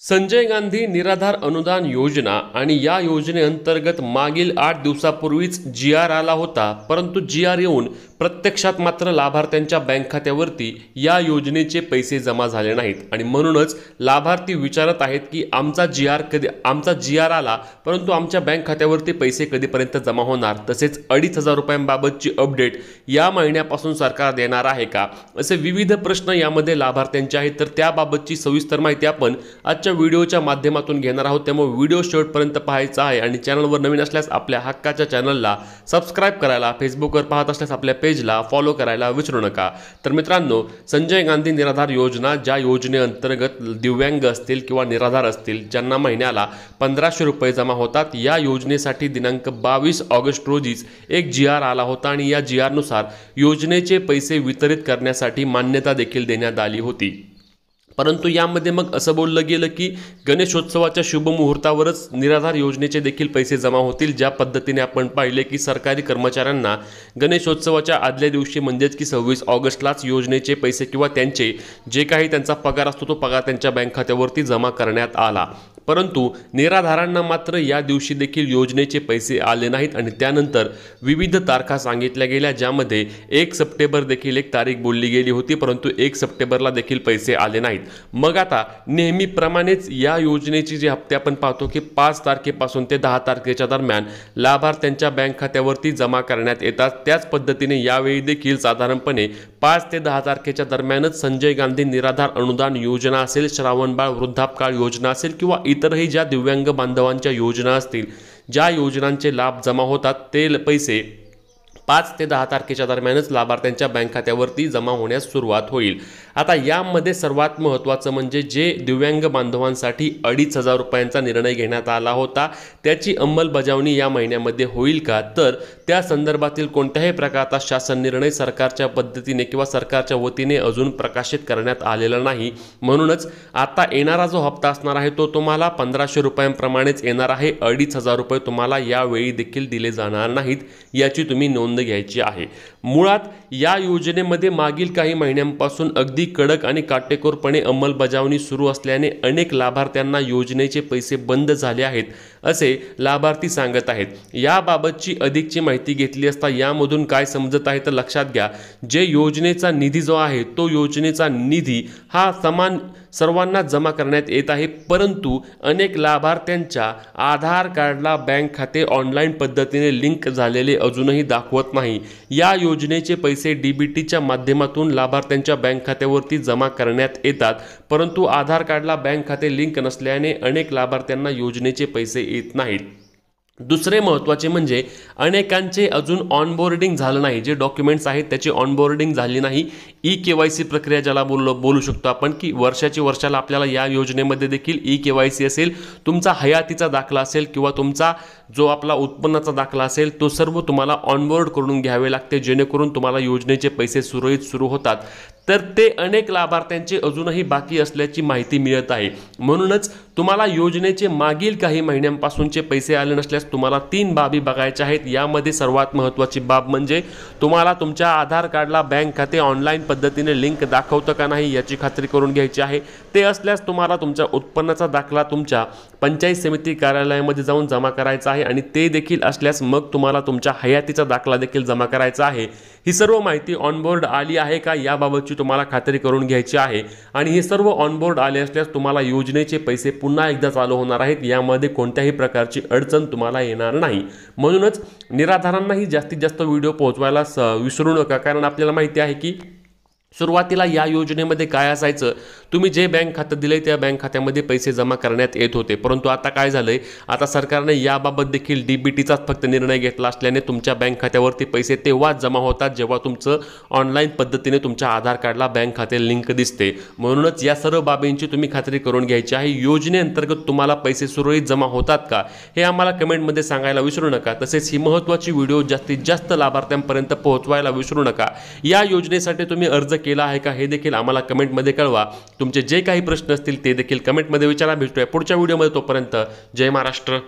संजय गांधी निराधार अनुदान योजना आणि या योजनेअंतर्गत मागील 8 दिवसापूर्वीच जी.आर. आला होता, परंतु जी.आर. येऊन प्रत्यक्षात मात्र लाभार्थ्यांच्या बँक खात्यावरती या योजनेचे पैसे जमा झाले नाहीत आणि म्हणूनच लाभार्थी विचारत आहेत की आमचा जी.आर. आला, परंतु आमच्या बँक खात्यावरती पैसे कधीपर्यंत जमा होणार, तसेच 2,500 रुपयांबाबतची अपडेट या महिन्यापासून सरकार देणार आहे का, असे विविध प्रश्न यामध्ये लाभार्थ्यांचे आहेत। तर त्याबाबतची सविस्तर माहिती आपण आजच्या व्हिडिओच्या माध्यमातून घेणार आहोत, त्यामुळे व्हिडिओ शेवटपर्यंत पाहायचा आहे आणि चॅनलवर नवीन असल्यास आपल्या हक्काच्या चॅनलला सबस्क्राइब करायला, फेसबुकवर पाहत असल्यास आपल्या पेजला फॉलो करायला विसरू नका। तर मित्रांनो, संजय गांधी निराधार योजना, ज्या योजनेअंतर्गत दिव्यांग असतील किंवा निराधार असतील ज्यांना महिन्याला 1,500 रुपये जमा होतात, या योजनेसाठी दिनांक 22 ऑगस्ट रोजीच एक जी.आर. आला होता आणि या जी.आर. नुसार योजनेचे पैसे वितरित करण्यासाठी मान्यता देखील देण्यात आली होती। परंतु यामध्ये मग असं बोललं गेलं की गणेशोत्सवाच्या शुभ मुहूर्तावरच निराधार योजनेचे देखील पैसे जमा होतील। ज्या पद्धतीने आपण पाहिले की सरकारी कर्मचाऱ्यांना गणेशोत्सवाच्या आदल्या दिवशी म्हणजेच की 26 ऑगस्टलाच योजनेचे पैसे किंवा त्यांचे जे काही त्यांचा पगार असतो तो पगार त्यांच्या बँक खात्यावरती जमा करण्यात आला, परंतु निराधारांना मात्र या दिवशी देखील योजनेचे पैसे आले नाहीत आणि त्यानंतर विविध तारखा सांगितल्या गेल्या, ज्यामध्ये 1 सप्टेंबर देखील एक तारीख बोलली गेली होती, परंतु 1 सप्टेंबरला देखील पैसे आले नाहीत। मग आता नेहमीप्रमाणेच या योजनेची जे हप्ते आपण पाहतो की 5 तारखेपासून ते 10 तारखेच्या दरम्यान लाभार्थ्यांच्या बँक खात्यावरती जमा करण्यात येतात। त्याच पद्धतीने यावेळी देखील साधारणपणे 5 ते 10 तारखेच्या दरम्यानच संजय गांधी निराधार अनुदान योजना असेल, श्रावणबाळ वृद्धापकाळ योजना असेल किंवा इतरही ज्या दिव्यांग बांधवांच्या योजना असतील, ज्या योजनांचे लाभ जमा होतात ते पैसे 5 ते 10 तारखेच्या दरम्यानच लाभार्थ्यांच्या बँक खात्यावरती जमा होण्यास सुरुवात होईल। आता यामध्ये सर्वात महत्त्वाचं म्हणजे जे दिव्यांग बांधवांसाठी 2,500 रुपयांचा निर्णय घेण्यात आला होता, त्याची अंमलबजावणी या महिन्यामध्ये होईल का, तर त्या संदर्भातील कोणत्याही प्रकारचा शासन निर्णय सरकारच्या पद्धतीने किंवा सरकारच्या वतीने अजून प्रकाशित करण्यात आलेला नाही। म्हणूनच आता येणारा जो हप्ता असणार आहे तो तुम्हाला 1,500 रुपयांप्रमाणेच येणार आहे। 2,500 रुपये तुम्हाला यावेळी देखील दिले जाणार नाहीत, याची तुम्ही नोंद घ्यायची आहे। मुळात या योजनेमध्ये मागील काही महिन्यांपासून अगदी कडक आणि काटेकोरपणे अंमलबजावणी सुरू असल्याने अनेक लाभार्थ्यांना योजनेचे पैसे बंद झाले आहेत असे लाभार्थी सांगत आहेत। याबाबतची अधिकची माहिती घेतली असता यामधून काय समजत आहे तर लक्षात घ्या, जे योजनेचा निधी जो आहे तो योजनेचा निधी हा समान सर्वांना जमा करण्यात येत आहे, परंतु अनेक लाभार्थ्यांच्या आधार कार्डला बँक खाते ऑनलाईन पद्धतीने लिंक झालेले अजूनही दाखवत नाही। या योजनेचे पैसे डीबीटीच्या माध्यमातून लाभार्थ्यांच्या बँक खात्यावरती जमा करण्यात येतात, परंतु आधार कार्डला बँक खाते लिंक नसल्याने अनेक लाभार्थ्यांना योजनेचे पैसे येत नाहीत। दुसरे महत्त्वाचे म्हणजे अनेकांचे अजून ऑनबोर्डिंग झालं नाही, जे डॉक्युमेंट्स आहेत त्याची ऑनबोर्डिंग झाली नाही। ई-केवायसी प्रक्रिया ज्याला बोलू शकतो आपण की वर्षाला आपल्याला या योजनेमध्ये देखील ई-केवायसी असेल, तुमचा हयातीचा दाखला असेल किंवा तुमचा जो आपला उत्पन्नाचा दाखला असेल तो सर्व तुम्हाला ऑनबोर्ड करून घ्यावे लागते, जेणेकरून तुम्हाला योजनेचे पैसे सुरळीत सुरू होतात। तर ते अनेक लाभार्थ्यांचे अजूनही बाकी असल्याची माहिती मिळत आहे। म्हणूनच तुम्हाला योजनेचे मागील काही महिन्यांपासूनचे पैसे आले नसल्यास तुम्हाला 3 बाबी बघायच्या आहेत। यामध्ये सर्वात महत्त्वाची बाब म्हणजे तुम्हाला तुमच्या आधार कार्डला बँक खाते ऑनलाईन पद्धतीने लिंक दाखवतं का नाही याची खात्री करून घ्यायची आहे। ते असल्यास तुम्हाला तुमच्या उत्पन्नाचा दाखला तुमच्या पंचायत समिती कार्यालयामध्ये जाऊन जमा करायचा आहे आणि ते देखील असल्यास मग तुम्हाला तुमच्या हयातीचा दाखला देखील जमा करायचा आहे। ही सर्व माहिती ऑनबोर्ड आली आहे का याबाबतची तुम्हाला खात्री करून घ्यायची आहे आणि हे सर्व ऑनबोर्ड आले असल्यास तुम्हाला योजनेचे पैसे पुन्हा एकदा चालू होणार आहेत, यामध्ये कोणत्याही प्रकारची अडचण तुम्हाला येणार नाही। म्हणूनच निराधारांनाही जास्तीत जास्त व्हिडिओ पोहोचवायला विसरू नका, कारण आपल्याला माहिती आहे की सुरुवातीला या योजनेमध्ये काय असायचं, तुम्ही जे बँक खातं दिले त्या बँक खात्यामध्ये पैसे जमा करण्यात येत होते, परंतु आता काय झालंय, आता सरकारने याबाबत देखील डीबीटीचाच फक्त निर्णय घेतला असल्याने तुमच्या बँक खात्यावरती पैसे तेव्हाच जमा होतात जेव्हा तुमचं ऑनलाईन पद्धतीने तुमच्या आधार कार्डला बँक खाते लिंक दिसते। म्हणूनच या सर्व बाबींची तुम्ही खात्री करून घ्यायची आहे। योजनेअंतर्गत तुम्हाला पैसे सुरळीत जमा होतात का हे आम्हाला कमेंटमध्ये सांगायला विसरू नका। तसेच ही महत्त्वाची व्हिडिओ जास्तीत जास्त लाभार्थ्यांपर्यंत पोहोचवायला विसरू नका। या योजनेसाठी तुम्ही अर्ज केला आहे का हे देखील आम्हाला कमेंटमध्ये कळवा। तुमचे जे काही प्रश्न असतील ते देखील कमेंटमध्ये विचारा। भेटूया पुढच्या व्हिडिओमध्ये, तोपर्यंत जय महाराष्ट्र।